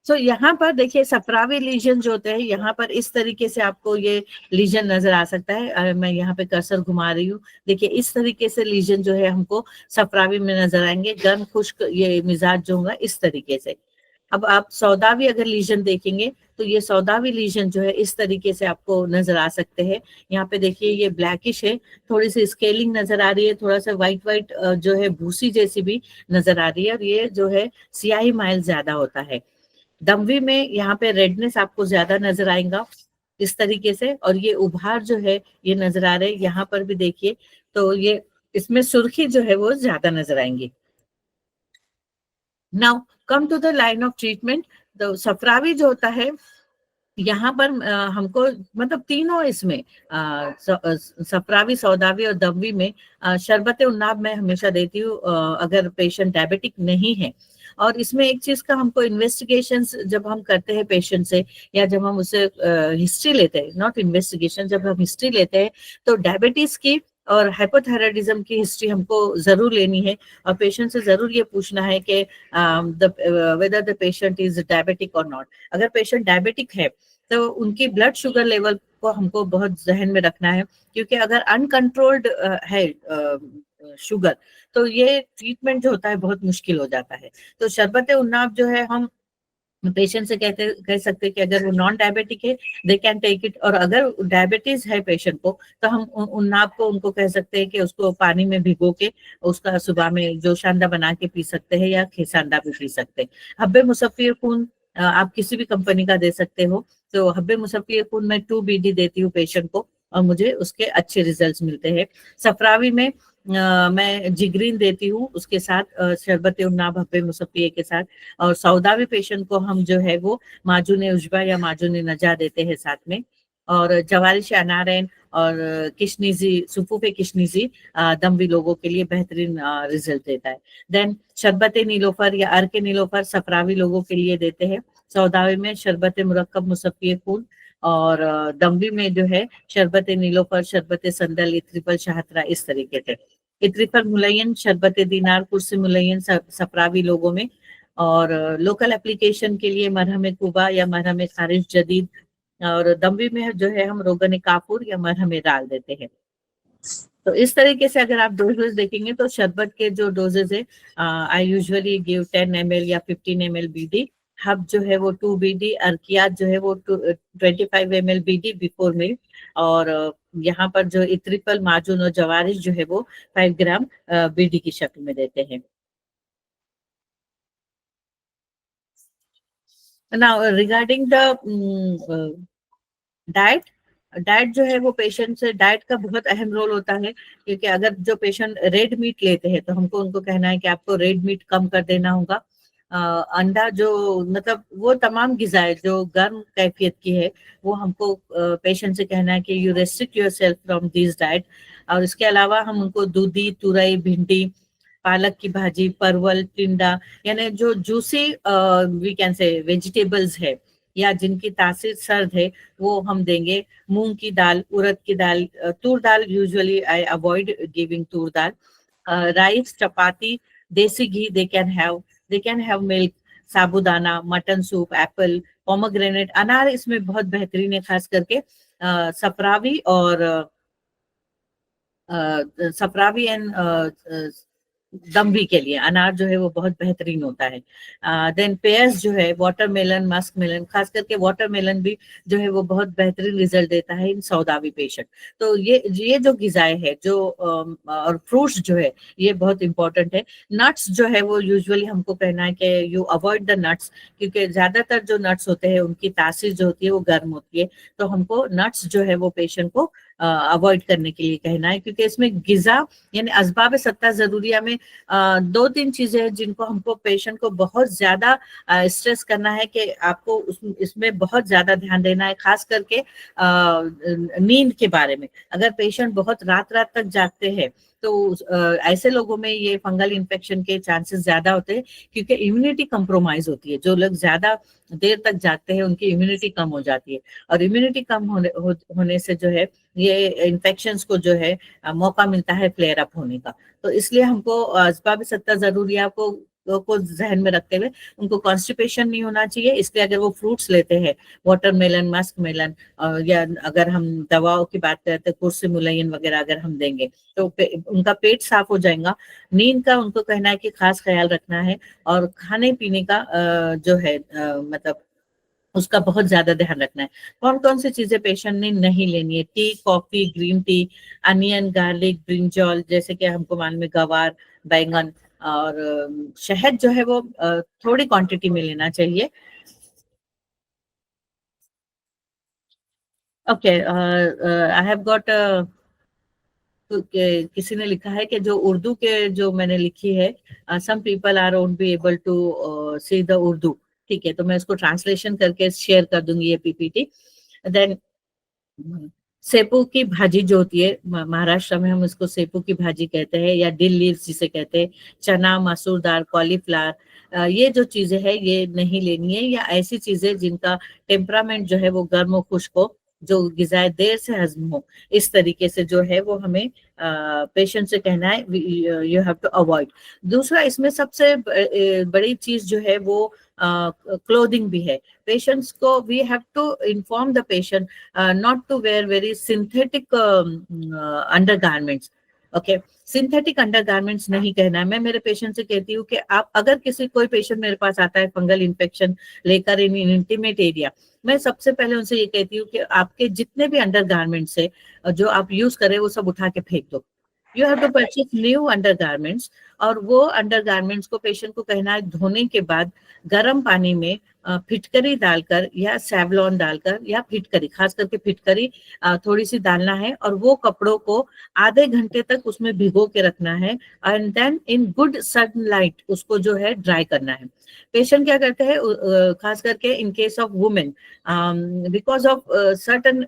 तो यहाँ पर देखिए सफरावी लीजन जो होते हैं, यहाँ पर इस तरीके से आपको ये लीजन नजर आ सकता है। मैं यहाँ पे कर्सर घुमा रही हूँ, देखिए इस तरीके से लीजन जो है हमको सफरावी में नजर आएंगे। गर्म खुश्क ये मिजाज जो होगा इस तरीके से। अब आप सौदावी अगर लीजन देखेंगे तो ये सौदावी लीजन जो है इस तरीके से आपको नजर आ सकते हैं। यहाँ पे देखिए ये ब्लैकिश है, थोड़ी सी स्केलिंग नजर आ रही है, थोड़ा सा व्हाइट व्हाइट जो है भूसी जैसी भी नजर आ रही है, और ये जो है सियाही माइल ज्यादा होता है। दमवी में यहाँ पे रेडनेस आपको ज्यादा नजर आएगा इस तरीके से, और ये उभार जो है ये नजर आ रहे हैं। यहाँ पर भी देखिए तो ये इसमें सुर्खी जो है वो ज्यादा नजर आएंगी। Now come to the line of treatment. तो सफरावी जो होता है यहाँ पर हमको मतलब तीनों इसमें सफरावी, सौदावी और दमवी में शरबत उन्नाब मैं हमेशा देती हूँ अगर पेशेंट डायबिटिक नहीं है। और इसमें एक चीज का हमको इन्वेस्टिगेशन जब हम करते हैं पेशेंट से, या जब हम उसे हिस्ट्री लेते हैं, नॉट इन्वेस्टिगेशन, जब हम हिस्ट्री लेते हैं तो डायबिटीज की और हाइपोथायराइडिज्म की हिस्ट्री हमको जरूर लेनी है, और पेशेंट से जरूर ये पूछना है कि whether the patient is diabetic और नॉट। अगर पेशेंट डायबिटिक है तो उनकी ब्लड शुगर लेवल को हमको बहुत जहन में रखना है, क्योंकि अगर अनकंट्रोल्ड है शुगर तो ये ट्रीटमेंट जो होता है बहुत मुश्किल हो जाता है। तो शरबत उन्नाब जो है हम पेशेंट से कह सकते हैं कि अगर वो नॉन डायबिटिक है दे कैन टेक इट, और अगर डायबिटीज है पेशेंट को तो हम उन्नाब को उनको कह सकते हैं कि उसको पानी में भिगो के उसका सुबह में जोशांदा बना के पी सकते हैं या खेसांदा भी पी सकते हैं। हब्बे मुसफ़िर खून आप किसी भी कंपनी का दे सकते हो। तो हब्बे मुसफ़िर खून मैं 2 BD देती हूँ पेशेंट को और मुझे उसके अच्छे रिजल्ट्स मिलते हैं। सफरावी में मैं जिगरीन देती हूँ उसके साथ शरबत उन्नाब हब्बे मुसफ़िर के साथ, और सौदावी पेशेंट को हम जो है वो माजून उजबा या माजून नजा देते हैं साथ में। और जवारिश अनारैन और किशनीजी, सुफूफे किशनीजी दमवी लोगों के लिए बेहतरीन रिजल्ट देता है। देन शरबत नीलोफर या अर्क नीलोफर सफरावी लोगों के लिए देते हैं। सौदावी में शरबत मुरक्कब मुसफ़िर खून, और दमवी में जो है शरबत नीलोफर, शरबत संदल, इत्रिफल शाहतरा, इस तरीके से। इत्रिफल मुलयन, शरबत दीनार, कुर्सी मुलयन सफरावी लोगों में। और लोकल एप्लीकेशन के लिए मरहम कुबा या मरहम खारिज जदीद, और दमवी में जो है हम रोगन काफूर या मरहम डाल देते हैं। तो इस तरीके से अगर आप डोजेस देखेंगे तो शरबत के जो डोजेस है आई यूजुअली गिव 10 ml या 15 ml BD। हब जो है वो 2 BD, अर्कियात जो है वो 25 ml BD बिफोर मील, और यहाँ पर जो इत्रिफल, माजून और जवारिश जो है वो 5 ग्राम BD की शक्ल में देते हैं। Now regarding the डाइट जो है वो पेशेंट से, डाइट का बहुत अहम रोल होता है, क्योंकि अगर जो पेशेंट रेड मीट लेते हैं तो हमको उनको कहना है कि आपको रेड मीट कम कर देना होगा। अंडा जो, मतलब वो तमाम ग़िज़ाएं जो गर्म कैफियत की है, वो हमको पेशेंट से कहना है कि you restrict yourself from this diet. और इसके अलावा हम उनको दूधी, तुरई, भिंडी, पालक की भाजी, परवल, टिंडा, यानी जो juicy we can say vegetables है या जिनकी तासीर सर्द है, वो हम देंगे। मूंग की दाल, उड़द की दाल, तूर दाल, usually I avoid giving toor dal. Rice, chapati, desi ghee they can have milk, sabudana, mutton soup, apple, pomegranate, अनार इसमें बहुत बेहतरीन है, खास करके सफरावी और सफरावी एंड दम्बी के लिए अनार जो है वो बहुत बेहतरीन होता है। देन पेयर्स जो है, वाटरमेलन, मस्क मेलन, खास करके वाटरमेलन भी जो है वो बहुत बेहतरीन रिजल्ट देता है इन सौदावी पेशेंट। तो ये जो ग़िज़ाएं है जो और फ्रूट्स जो है ये बहुत इंपॉर्टेंट है। नट्स जो है वो यूजुअली हमको कहना है कि यू अवॉइड द नट्स, क्योंकि ज्यादातर जो नट्स होते हैं उनकी तासीर जो होती है वो गर्म होती है, तो हमको नट्स जो है वो पेशेंट को अवॉइड करने के लिए कहना है, क्योंकि इसमें ग़िज़ा यानी असबाब सत्ता ज़रूरिया में 2-3 चीजें हैं जिनको हमको पेशेंट को बहुत ज्यादा स्ट्रेस करना है कि आपको इसमें बहुत ज्यादा ध्यान देना है, खास करके नींद के बारे में। अगर पेशेंट बहुत रात तक जागते हैं तो ऐसे लोगों में ये फंगल इन्फेक्शन के चांसेस ज्यादा होते हैं, क्योंकि इम्यूनिटी कंप्रोमाइज होती है। जो लोग ज्यादा देर तक जागते हैं उनकी इम्यूनिटी कम हो जाती है, और इम्यूनिटी कम होने से जो है ये इन्फेक्शंस को जो है मौका मिलता है फ्लेयर अप होने का। तो इसलिए हमको असबाब सत्ता ज़रूरिया को जहन में रखते हुए उनको कॉन्स्टिपेशन नहीं होना चाहिए। इसलिए अगर वो फ्रूट्स लेते हैं, वाटरमेलन, मस्क मेलन, या अगर हम दवाओं की बात करते हैं कुर्सिमुलाइन वगैरह अगर हम देंगे तो उनका पेट साफ हो जाएगा। नींद का उनको कहना है कि खास ख्याल रखना है, और खाने पीने का जो है मतलब उसका बहुत ज्यादा ध्यान रखना है। कौन कौन सी चीजें पेशेंट ने नहीं लेनी है? T, coffee, green tea, onion, garlic, brinjal, जैसे कि हमको मालूम है गवार, बैंगन, और शहद जो है वो थोड़ी क्वांटिटी में लेना चाहिए। ओके, आई हैव गॉट, किसी ने लिखा है कि जो उर्दू के जो मैंने लिखी है, some people are won't be able to see the Urdu. ठीक है, तो मैं इसको ट्रांसलेशन करके शेयर कर दूंगी ये पीपीटी। देन सेपू की भाजी जो होती है, महाराष्ट्र में हम इसको सेपू की भाजी कहते हैं, या डिल लीव्स जिसे कहते हैं, चना, मसूर दाल, कॉलीफ्लावर, ये जो चीजें है ये नहीं लेनी है, या ऐसी चीजें जिनका टेम्परामेंट जो है वो गर्म हो, खुश्क हो, जो ग़िज़ाएं देर से हजम हो, इस तरीके से जो है वो हमें पेशेंट से कहना है यू हैव टू अवॉइड। दूसरा, इसमें सबसे बड़ी चीज जो है वो क्लोथिंग भी है। पेशेंट्स को we have to inform the patient not to wear very synthetic undergarments. Okay, synthetic undergarments नहीं कहना है। मैं मेरे पेशेंट से कहती हूँ कि आप अगर कोई पेशेंट मेरे पास आता है फंगल इन्फेक्शन लेकर इन इंटीमेट एरिया, मैं सबसे पहले उनसे ये कहती हूँ कि आपके जितने भी अंडरगारमेंट्स है जो आप यूज करें वो सब उठा के फेंक दो। You have to purchase new undergarments, और वो अंडरगारमेंट्स को पेशेंट को कहना है धोने के बाद गर्म पानी में फिटकरी डालकर या सेवलॉन डालकर, या फिटकरी, खास करके फिटकरी थोड़ी सी डालना है, और वो कपड़ों को आधे घंटे तक उसमें भिगो के रखना है, and then in good sunlight उसको जो है ड्राई करना है। पेशेंट क्या करते हैं, खास करके in case of women, because of certain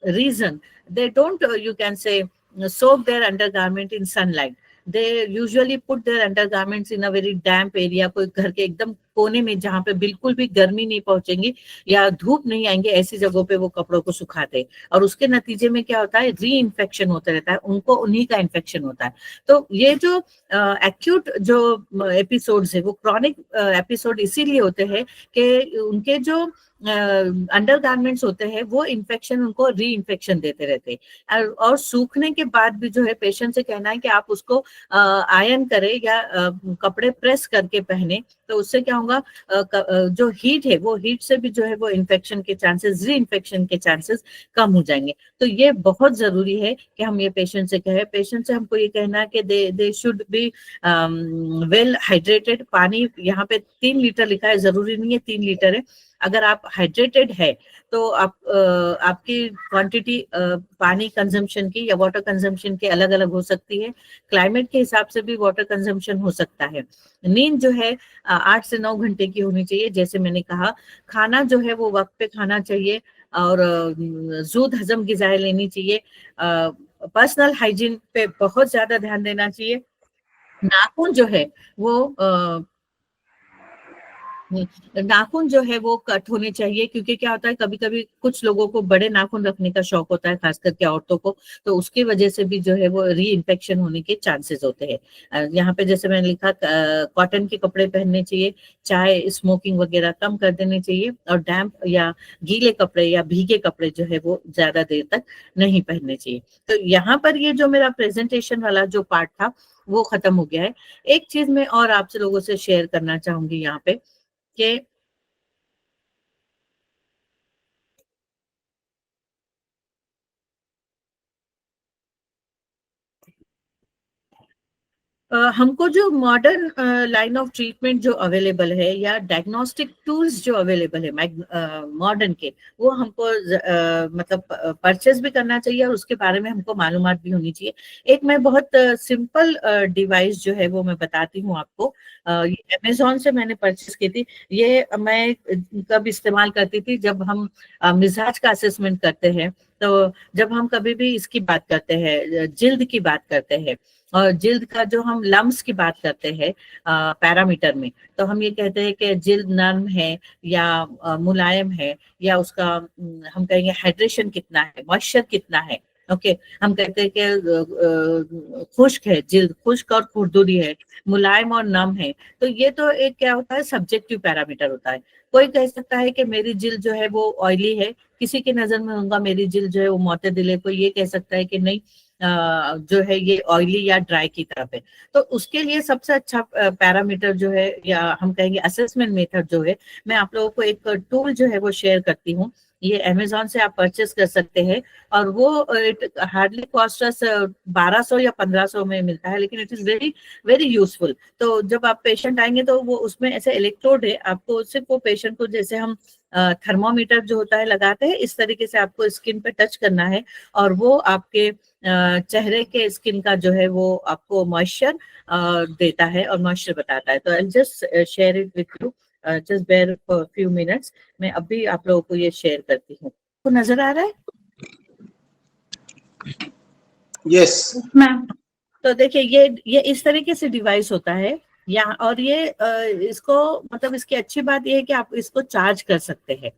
reason they don't you can say soak their undergarment in sunlight. They usually put their undergarments in a very damp area, कोई घर के एकदम कोने में जहाँ पे बिल्कुल भी गर्मी नहीं पहुंचेंगी या धूप नहीं आएंगे, ऐसी जगहों पे वो कपड़ों को सुखाते हैं, और उसके नतीजे में क्या होता है, री इन्फेक्शन होता रहता है, उनको उन्हीं का इन्फेक्शन होता है। तो ये जो एक्यूट जो एपिसोड्स है वो क्रॉनिक एपिसोड इसीलिए होते हैं कि उनके जो अंडरगारमेंट्स होते हैं वो इन्फेक्शन उनको री इन्फेक्शन देते रहते हैं, और सूखने के बाद भी जो है पेशेंट से कहना है कि आप उसको आयरन करें या कपड़े प्रेस करके पहने, तो उससे क्या होगा, जो हीट है वो हीट से भी जो है वो इन्फेक्शन के चांसेस, री इन्फेक्शन के चांसेस कम हो जाएंगे। तो ये बहुत जरूरी है कि हम ये पेशेंट से कहें। पेशेंट से हमको ये कहना है कि they should be well hydrated. पानी यहाँ पे 3 लीटर लिखा है, जरूरी नहीं है 3 लीटर है, अगर आप हाइड्रेटेड है तो आपकी क्वांटिटी पानी कंजम्पशन की या वाटर कंजम्पशन की अलग अलग हो सकती है। क्लाइमेट के हिसाब से भी वाटर कंजम्पशन हो सकता है। नींद जो है 8 से 9 घंटे की होनी चाहिए। जैसे मैंने कहा, खाना जो है वो वक्त पे खाना चाहिए और ज़ूद हजम गिज़ाएं लेनी चाहिए। पर्सनल हाइजीन पे बहुत ज्यादा ध्यान देना चाहिए। नाखून जो है वो नाखून जो है वो कट होने चाहिए, क्योंकि क्या होता है कभी कभी कुछ लोगों को बड़े नाखून रखने का शौक होता है, खास करके औरतों को, तो उसकी वजह से भी जो है वो री इन्फेक्शन होने के चांसेस होते हैं। यहाँ पे जैसे मैंने लिखा कॉटन के कपड़े पहनने चाहिए, चाहे स्मोकिंग वगैरह कम कर देने चाहिए, और डैम्प या गीले कपड़े या भीगे कपड़े जो है वो ज्यादा देर तक नहीं पहनने चाहिए। तो यहाँ पर ये जो मेरा प्रेजेंटेशन वाला जो पार्ट था वो खत्म हो गया है। एक चीज मैं और आपसे लोगों से शेयर करना चाहूंगी यहाँ पे कि हमको जो मॉडर्न लाइन ऑफ ट्रीटमेंट जो अवेलेबल है या डायग्नोस्टिक टूल्स जो अवेलेबल है मॉडर्न के, वो हमको मतलब परचेज भी करना चाहिए और उसके बारे में हमको मालूमात भी होनी चाहिए। एक मैं बहुत सिंपल डिवाइस जो है वो मैं बताती हूँ आपको। ये अमेजोन से मैंने परचेज की थी। ये मैं कब इस्तेमाल करती थी, जब हम मिजाज का असेसमेंट करते हैं, तो जब हम कभी भी इसकी बात करते हैं, जिल्द की बात करते हैं, और जिल्द का जो हम लम्स की बात करते हैं पैरामीटर में, तो हम ये कहते हैं कि जिल्द नर्म है या मुलायम है, या उसका हम कहेंगे हाइड्रेशन कितना है, मॉइस्चर कितना है। ओके, हम कहते हैं कि खुश्क है, जिल्द खुश्क और खुरदुरी है, मुलायम और नम है। तो ये तो एक क्या होता है, सब्जेक्टिव पैरामीटर होता है। कोई कह सकता है कि मेरी जिल्द जो है वो ऑयली है, किसी की नजर में होगा मेरी जिल्द जो है वो मोतदिल है, कोई ये कह सकता है कि नहीं जो है ये ऑयली या ड्राई की तरफ है। तो उसके लिए सबसे अच्छा पैरामीटर जो है, या हम कहेंगे असेसमेंट मेथड जो है, मैं आप लोगों को एक टूल जो है वो शेयर करती हूँ। ये अमेजोन से आप परचेस कर सकते हैं, और वो हार्डली कॉस्ट अस 1200 या 1500 में मिलता है, लेकिन it is very very useful. तो जब आप पेशेंट आएंगे तो वो उसमें ऐसे इलेक्ट्रोड है, आपको सिर्फ वो पेशेंट को जैसे हम थर्मोमीटर जो होता है लगाते हैं, इस तरीके से आपको स्किन पे टच करना है, और वो आपके चेहरे के स्किन का जो है वो आपको मॉइस्चर देता है और मॉइस्चर बताता है। तो I just share it with you, just bear for few minutes. मैं अभी आप लोगों को ये शेयर करती हूँ। तो नजर आ रहा है? Yes ma'am. तो देखिए ये इस तरीके से डिवाइस होता है यहाँ, और ये इसको मतलब इसकी अच्छी बात ये है कि आप इसको चार्ज कर सकते हैं।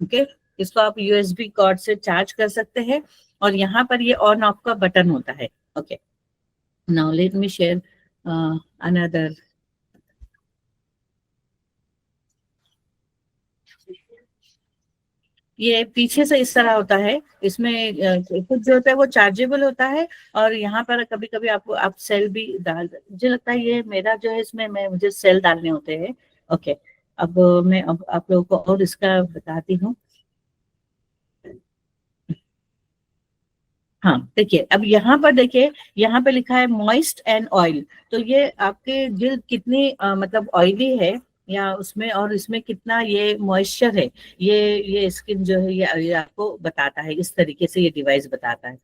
ओके, इसको आप यूएसबी कॉर्ड से चार्ज कर सकते हैं, और यहाँ पर ये ऑन ऑफ का बटन होता है। Okay, now let me share another. ये पीछे से इस तरह होता है, इसमें कुछ जो होता है वो चार्जेबल होता है, और यहाँ पर कभी कभी आप सेल भी डाल, मुझे लगता है ये मेरा जो है इसमें मुझे सेल डालने होते हैं। ओके, अब मैं अब आप लोगों को और इसका बताती हूँ। हाँ देखिए, अब यहाँ पर देखिए, यहाँ पे लिखा है मॉइस्ट एंड ऑयल। तो ये आपके जिल्द कितनी मतलब ऑयली है या उसमें, और इसमें कितना ये मॉइस्चर है, ये स्किन जो है ये आपको बताता है। इस तरीके से ये डिवाइस बताता है।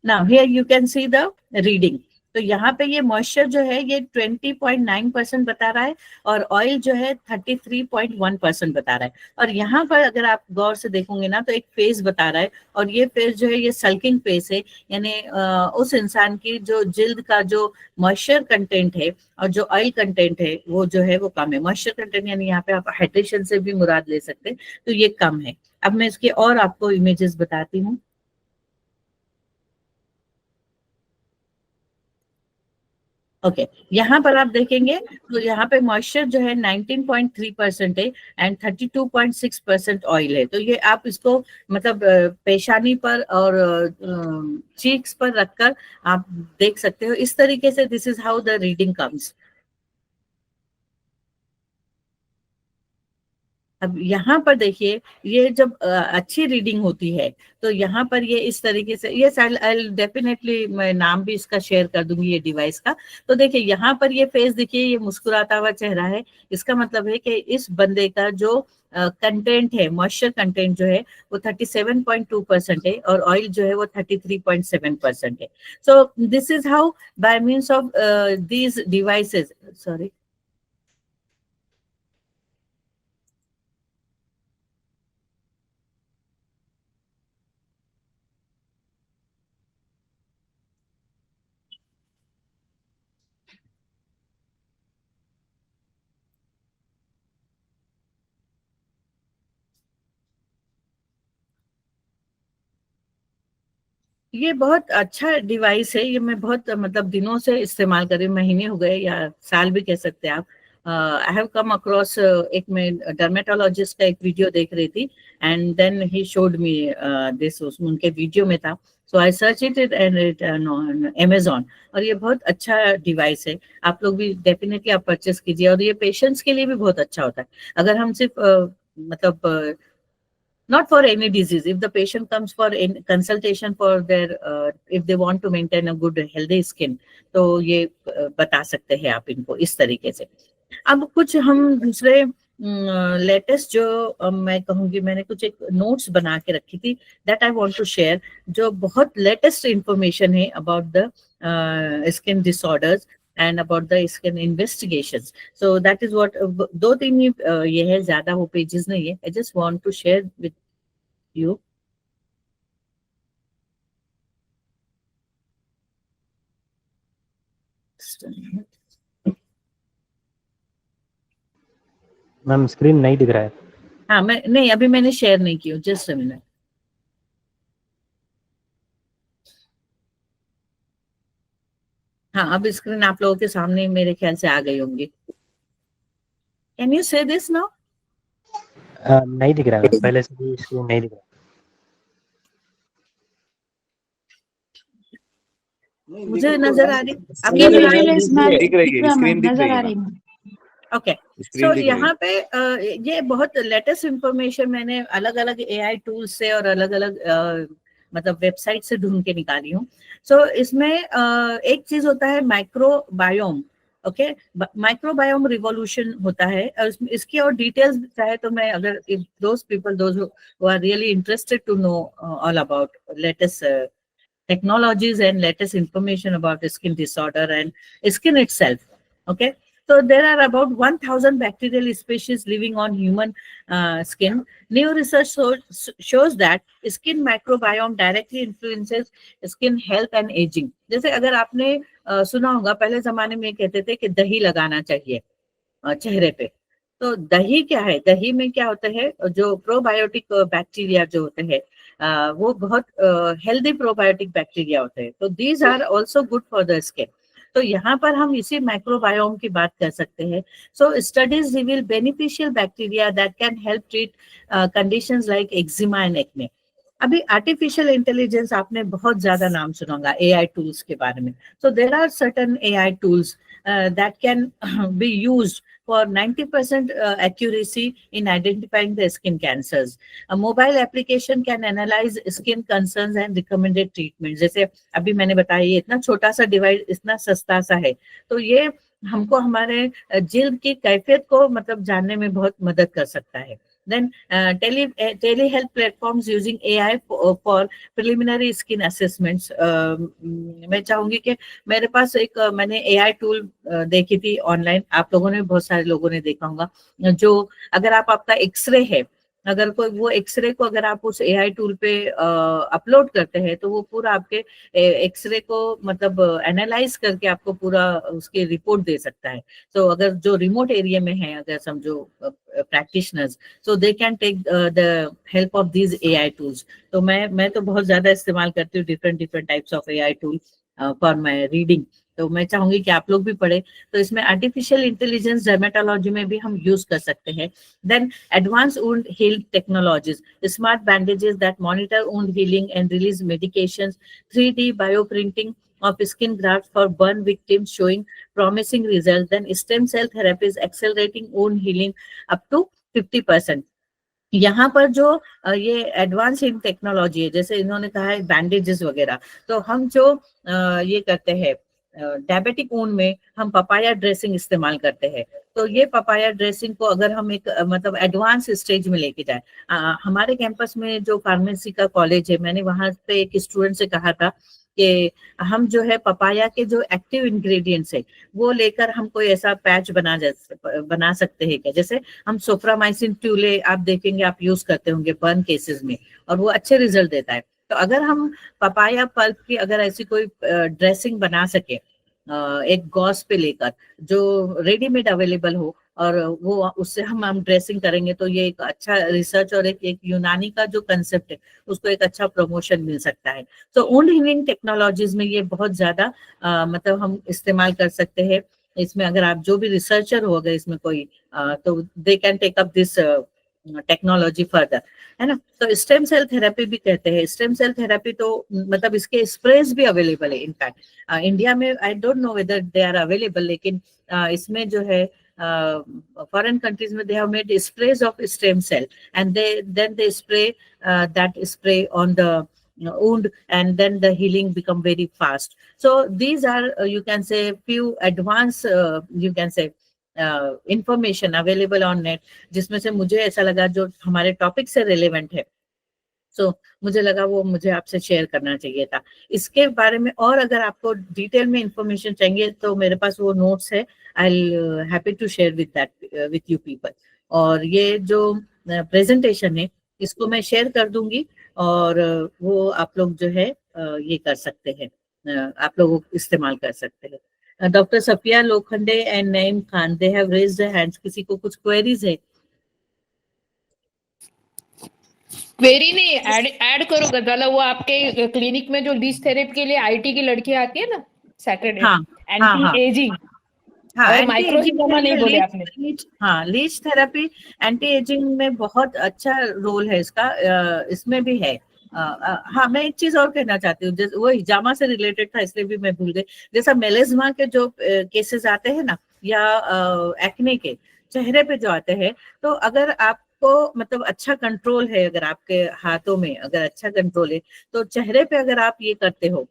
Now here you can see the reading. तो यहाँ पे ये मॉइस्चर जो है ये 20.9% बता रहा है, और ऑयल जो है 33.1% बता रहा है। और यहाँ पर अगर आप गौर से देखोगे ना, तो एक फेज बता रहा है, और ये फेज जो है ये सल्किंग फेज है, यानी उस इंसान की जो जिल्द का जो मॉइस्चर कंटेंट है और जो ऑयल कंटेंट है वो जो है वो कम है। मॉइस्चर कंटेंट यानी यहाँ पे आप हाइड्रेशन से भी मुराद ले सकते हैं, तो ये कम है। अब मैं इसके और आपको इमेजेस बताती हूँ। ओके, यहाँ पर आप देखेंगे तो यहाँ पे मॉइस्चर जो है 19.3% है, एंड 32.6% ऑयल है। तो ये आप इसको मतलब पेशानी पर और चीक्स पर रखकर आप देख सकते हो। इस तरीके से this is how the reading comes. अब यहाँ पर देखिए, ये जब अच्छी रीडिंग होती है तो यहाँ पर ये इस तरीके से, ये आई डेफिनेटली मैं नाम भी इसका शेयर कर दूंगी ये डिवाइस का। तो देखिए यहाँ पर ये फेस देखिए, ये मुस्कुराता हुआ चेहरा है। इसका मतलब है कि इस बंदे का जो कंटेंट है, मॉइस्चर कंटेंट जो है वो 37.2% है और ऑयल जो है वो 33.7% है। So this is how by means of these devices, sorry, ये बहुत अच्छा डिवाइस है। ये मैं बहुत मतलब दिनों से इस्तेमाल कर रही हूँ, महीने हो गए या साल भी कह सकते हैं आप। आई हैव कम अक्रॉस, एक मैं डर्मेटोलॉजिस्ट का एक वीडियो देख रही थी and then he showed me this, उसमें उनके वीडियो में था। So I search it and it on Amazon, और ये बहुत अच्छा डिवाइस है। आप लोग भी डेफिनेटली आप परचेस कीजिए, और ये पेशेंट्स के लिए भी बहुत अच्छा होता है। अगर हम सिर्फ मतलब not for any disease, if the patient comes for in consultation for their if they want to maintain a good healthy skin, तो ये बता सकते हैं आप इनको इस तरीके से। अब कुछ हम दूसरे लेटेस्ट जो मैं कहूंगी, मैंने कुछ एक नोट्स बना के रखी थी that I want to share, जो बहुत लेटेस्ट इंफॉर्मेशन है about the skin disorders and about the skin investigations. So that is what, 2-3 ये है, ज्यादा वो पेजेस नहीं है। I just want to share with you. Ma'am screen नहीं दिख रहा है। हाँ, मैं नहीं, अभी मैंने शेयर नहीं की, जस्ट अ मिनट। हाँ, अब स्क्रीन आप लोगों के सामने मेरे ख्याल से आ गई होंगी। कैन यू से दिस नाउ? नहीं दिख रहा है, पहले से भी स्क्रीन नहीं दिख रहा। मुझे नजर आ रही, अब ये नजर आ डिटेल रही? इसमें दिख रही है, स्क्रीन दिख नजर रही आ है। रही है। ओके, स्क्रीन सो दिख रही है। यहाँ पे ये बहुत लेटेस्ट इंफॉर्मेशन मैंने अलग अलग AI टूल्स से और अलग अलग मतलब वेबसाइट से ढूंढ के निकाली हूँ। सो इसमें एक चीज होता है माइक्रोबायोम। ओके, माइक्रोबायोम रिवॉल्यूशन होता है, और इसकी और डिटेल्स चाहे तो मैं, अगर if those people those who are really interested to know all about latest technologies and latest information about skin disorder and skin itself. Okay, so there are about 1000 bacterial species living on human skin. New research shows that skin microbiome directly influences skin health and aging. जैसे अगर आपने सुना होगा, पहले जमाने में कहते थे कि दही लगाना चाहिए चेहरे पे। तो दही क्या है, दही में क्या होता है, जो प्रोबायोटिक बैक्टीरिया जो होते हैं वो बहुत हेल्दी प्रोबायोटिक बैक्टीरिया होते हैं, तो these are also good for the skin. तो यहाँ पर हम इसी माइक्रोबायोम की बात कर सकते हैं। So studies reveal beneficial bacteria that can help treat conditions like eczema and acne. अभी आर्टिफिशियल इंटेलिजेंस आपने बहुत ज्यादा नाम सुना होगा AI टूल्स के बारे में। So there are certain AI tools that can be used for 90% accuracy in identifying the skin cancers. A mobile application can analyze skin concerns and recommended treatment. जैसे अभी मैंने बताया, ये इतना छोटा सा डिवाइस, इतना सस्ता सा है, तो ये हमको हमारे जिल्द की कैफियत को मतलब जानने में बहुत मदद कर सकता है। Then telehealth platforms using AI for preliminary skin assessments. मैं चाहूंगी कि मेरे पास एक मैंने AI टूल देखी थी ऑनलाइन, आप लोगों ने, बहुत सारे लोगों ने देखा होगा, जो अगर आपका एक्सरे है, अगर कोई वो एक्सरे को अगर आप उस AI टूल पे अपलोड करते हैं, तो वो पूरा आपके एक्सरे को मतलब एनालाइज करके आपको पूरा उसकी रिपोर्ट दे सकता है। तो अगर जो रिमोट एरिया में है, अगर समझो practitioners, so they can take the help of these AI tools. तो मैं तो बहुत ज्यादा इस्तेमाल करती हूँ different types of AI tool for my reading. तो मैं चाहूंगी कि आप लोग भी पढ़े। तो इसमें आर्टिफिशियल इंटेलिजेंस डर्मेटोलॉजी में भी हम यूज कर सकते हैं। Then advance wound heal technologies, smart bandages that monitor wound healing and release medications, 3D bioprinting of skin grafts for burn victims showing promising results. Then stem cell therapy is accelerating wound healing up to 50%. यहाँ पर जो ये advance in technology है, जैसे इन्होंने कहा है bandages वगैरह, तो हम जो ये करते हैं डायबिटिक वुंड में हम पपाया ड्रेसिंग इस्तेमाल करते हैं। तो ये पपाया ड्रेसिंग को अगर हम एक मतलब एडवांस स्टेज में लेके जाए, हमारे कैंपस में जो फार्मेसी का कॉलेज है, मैंने वहां पे एक स्टूडेंट से कहा था कि हम जो है पपाया के जो एक्टिव इंग्रेडिएंट्स है वो लेकर हम कोई ऐसा पैच बना सकते हैं क्या। जैसे हम सोफ्रामाइसिन ट्यूले आप देखेंगे, आप यूज करते होंगे बर्न केसेस में, और वो अच्छे रिजल्ट देता है। तो अगर हम पपाया पल्प की अगर ऐसी कोई ड्रेसिंग बना सके एक गॉस पे लेकर, जो रेडीमेड अवेलेबल हो, और वो उससे हम ड्रेसिंग करेंगे, तो ये एक अच्छा रिसर्च और एक यूनानी का जो कंसेप्ट है उसको एक अच्छा प्रमोशन मिल सकता है। तो वुंड हीलिंग टेक्नोलॉजीज में ये बहुत ज्यादा मतलब हम इस्तेमाल कर सकते हैं। इसमें अगर आप जो भी रिसर्चर हो, अगर इसमें कोई तो they can take up this technology further, है ना। तो स्टेम सेल थेरेपी भी कहते हैं। स्टेम सेल थेरेपी तो मतलब इसके स्प्रेज भी अवेलेबल है। इनफैक्ट इंडिया में I don't know whether they are available, लेकिन इसमें जो है foreign countries में they have made sprays of stem cell, and they spray that spray on the wound, and then the healing become very fast. So these are you can say few advanced you can say information available on net, जिसमें से मुझे ऐसा लगा जो हमारे topic से relevant है, सो मुझे लगा वो मुझे आपसे शेयर करना चाहिए था। इसके बारे में और अगर आपको डिटेल में इंफॉर्मेशन चाहिए तो मेरे पास वो नोट्स है, I will happy to share with that with you people. और ये जो प्रेजेंटेशन है इसको मैं शेयर कर दूंगी, और वो आप लोग जो है ये कर सकते हैं, आप लोग इस्तेमाल कर सकते हैं। Doctor Safia Lokhande and Naeem Khan, they have raised their hands. किसी को कुछ क्वेरीज है? क्वेरी नहीं, ऐड करो गजाला। वो आपके क्लिनिक में जो लीच थेरेपी के लिए आईटी की लड़की आती है ना सैटरडे, हाँ, एंटी एजिंग, हाँ, और एंटी माइक्रोसिकोमा एजिंग नहीं बोले आपने। हाँ, लीच थेरेपी एंटी एजिंग में बहुत अच्छा रोल है इसका, इसमें भी है। हाँ, मैं एक चीज और कहना चाहती हूँ, वो हिजामा से रिलेटेड था इसलिए भी मैं भूल गई। जैसा मेलेज्मा के जो केसेस आते हैं ना, या एक्ने के चेहरे पे जो आते हैं, तो अगर आपको मतलब अच्छा कंट्रोल है, अगर आपके हाथों में अगर अच्छा कंट्रोल है, तो चेहरे पे अगर आप ये करते हो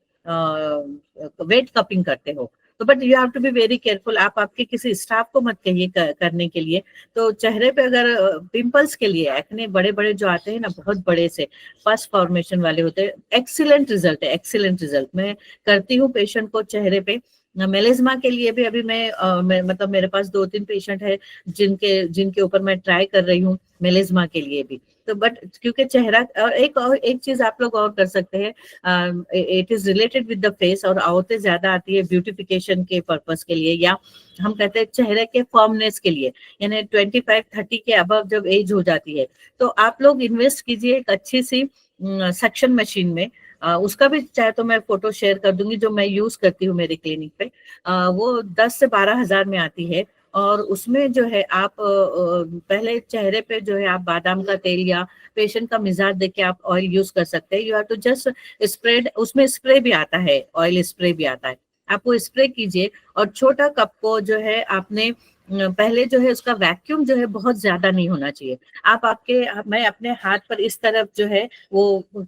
वेट कपिंग करते हो, तो but you have to be very careful. आप आपके किसी स्टाफ को मत कहिए करने के लिए। तो चेहरे पे अगर पिंपल्स के लिए एक्ने बड़े बड़े जो आते हैं ना, बहुत बड़े से पस फॉर्मेशन वाले होते हैं, एक्सीलेंट रिजल्ट है, एक्सीलेंट रिजल्ट। मैं करती हूँ पेशेंट को चेहरे पे। मेलेज्मा के लिए भी अभी मैं मतलब मेरे पास 2-3 पेशेंट है जिनके ऊपर मैं ट्राई कर रही हूँ मेलेज्मा के लिए भी। तो बट क्योंकि चेहरा, और एक चीज आप लोग और कर सकते हैं, it is related with the face, और औरतें ज्यादा आती है ब्यूटिफिकेशन के पर्पस के लिए, या हम कहते हैं चेहरे के फॉर्मनेस के लिए, यानी 25-30 के अबव जब एज हो जाती है, तो आप लोग इन्वेस्ट कीजिए एक अच्छी सी सक्शन मशीन में। उसका भी चाहे तो मैं फोटो शेयर कर दूंगी, जो मैं यूज करती हूँ मेरी क्लिनिक पे। वो 10 से 12 हजार में आती है, और उसमें जो है आप पहले चेहरे पे जो है आप बादाम का तेल या पेशेंट का मिजाज देख के आप ऑयल यूज कर सकते हैं। You have to just spread, उसमें स्प्रे भी आता है, ऑयल स्प्रे भी आता है, आप वो स्प्रे कीजिए। और छोटा कप को जो है आपने पहले जो है उसका वैक्यूम जो है बहुत ज्यादा नहीं होना चाहिए। मैं अपने हाथ पर इस तरफ जो है वो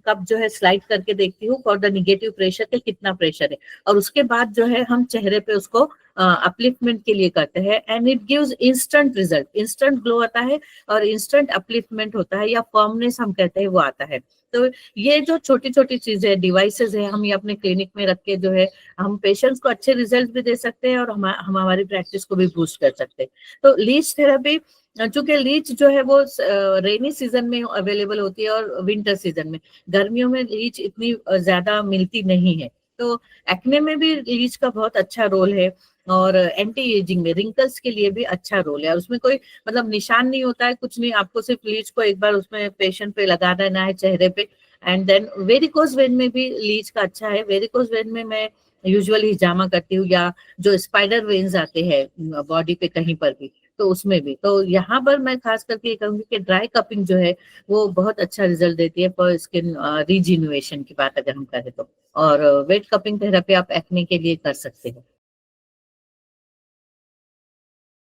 कप जो है स्लाइड करके देखती हूँ फॉर द निगेटिव प्रेशर के कितना प्रेशर है, और उसके बाद जो है हम चेहरे पे उसको अपलिफ्टमेंट के लिए करते हैं, and it gives instant result, instant glow आता है और इंस्टेंट अपलिफ्टमेंट होता है, या फर्मनेस हम कहते हैं वो आता है। तो ये जो छोटी छोटी चीजें डिवाइसेस है, हम ये अपने क्लिनिक में रख के जो है हम पेशेंट्स को अच्छे रिजल्ट भी दे सकते हैं, और हम हमारी प्रैक्टिस को भी बूस्ट कर सकते हैं। तो लीच थेरेपी, चूंकि लीच जो है वो रेनी सीजन में अवेलेबल होती है और विंटर सीजन में, गर्मियों में लीच इतनी ज्यादा मिलती नहीं है। तो एक्ने में भी लीच का बहुत अच्छा रोल है, और एंटी एजिंग में रिंकल्स के लिए भी अच्छा रोल है। और उसमें कोई मतलब निशान नहीं होता है, कुछ नहीं, आपको सिर्फ लीच को एक बार उसमें पेशेंट पे लगा देना है चेहरे पे। एंड देन वेरिकोज वेन में भी लीच का अच्छा है। वेरिकोज वेन में मैं यूजुअली हिजामा करती हूँ, या जो स्पाइडर वेन्स आते हैं बॉडी पे कहीं पर भी, तो उसमें भी। तो यहाँ पर मैं खास करके ये कहूंगी कि ड्राई कपिंग जो है वो बहुत अच्छा रिजल्ट देती है फॉर स्किन रिजिन्युएशन की बात अगर हम करें तो। और वेट कपिंग थेरेपी आप एक्ने के लिए कर सकते हैं।